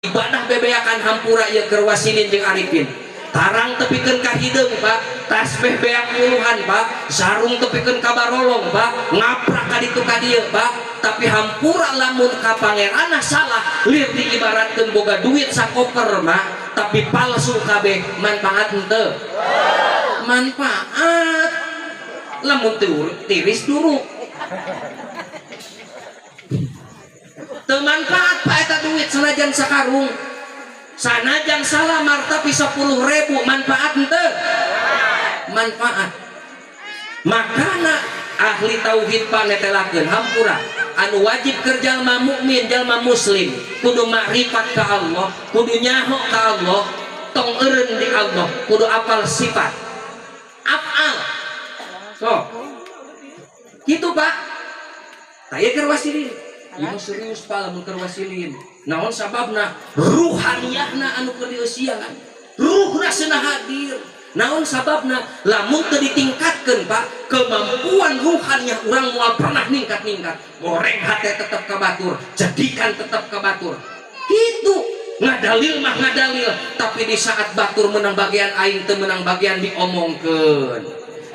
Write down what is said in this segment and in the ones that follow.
ibadah bebeakan hampura ieu keur wasilin jeung arifin. Tarang tepikeun ka hideung Pak, tasbih beak puluhan Pak, sarung tepikeun ka barolong Pak, ngaprak ka ditu ka dieu Pak, tapi hampura lamun ka pangeranna salah, lieu diibaratkeun boga duit sakoper mah, tapi palsu kabeh, manfaat henteu? Manfaat. Lamun tiris duruk. Teu manfaat Pak eta duit sanajan sakarung. Sanajan salamar tapi 10.000 manfaat henteu? Manfaat. Makana ahli tauhid panetelakeun hampura anu wajib keur jalma mukmin jalma muslim kudu makrifat ka Allah, kudu nyaho ka Allah, tong eureun di Allah, kudu apal sifat afal. So gitu Pak. Taya keur wasilin. Ieu serius Pak lamun keur wasilin. Naon sababna? Ruhaniyahna anu keur dieusian. Ruhna seunah hadir. Naon sababna? Lamun teu ditingkatkeun Pak, kemampuan ruhaniyah urang moal pernah ningkat-ningkat. Goreng hate tetep ka batur, jadikan tetep ka batur. Kitu. Ngadalil mah ngadalil, tapi di saat batur menang bagian aing teu menang bagian diomongkeun.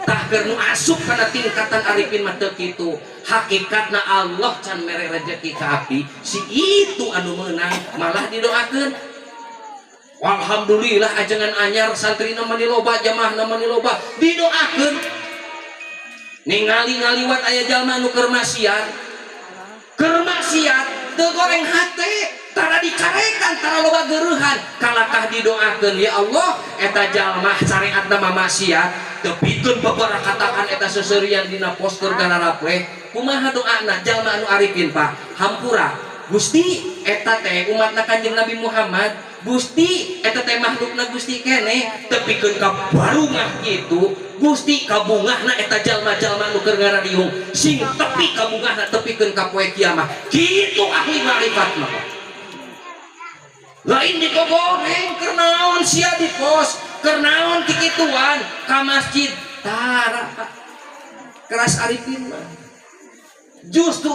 Tah keur nu asup kana tingkatan arifin mah teu kitu. Hakikatna Allah can mere rezeki ka abdi, si itu anu meunang malah didoakeun. Alhamdulillah ajengan anyar santrina mani loba, jamaahna mani loba, didoakeun. Ningali ngaliwat aya jalma anu keur maksiat. Keur maksiat teu goreng hate. Tara dicarekan, tara loba geuruhan, kalakah didoakeun ya Allah eta jalma syariatna mah maksiat tepikeun babarakataan eta seseurian dina poster ganarapleh. Kumaha doana jalma anu arifin Pak? Hampura Gusti eta teh umatna Kanjeng Nabi Muhammad, Gusti eta teh makhlukna Gusti keneh, tepikeun ka barungah kitu Gusti kabungahna eta jalma-jalma anu keur ngaradiung sing tepi kabungahna tepikeun ka poe kiamat. Kitu ahli marifat mah. Lain digogoreng keur naon sia di pos, keur naon kikituan ka masjid tara keras arifin mah. Justru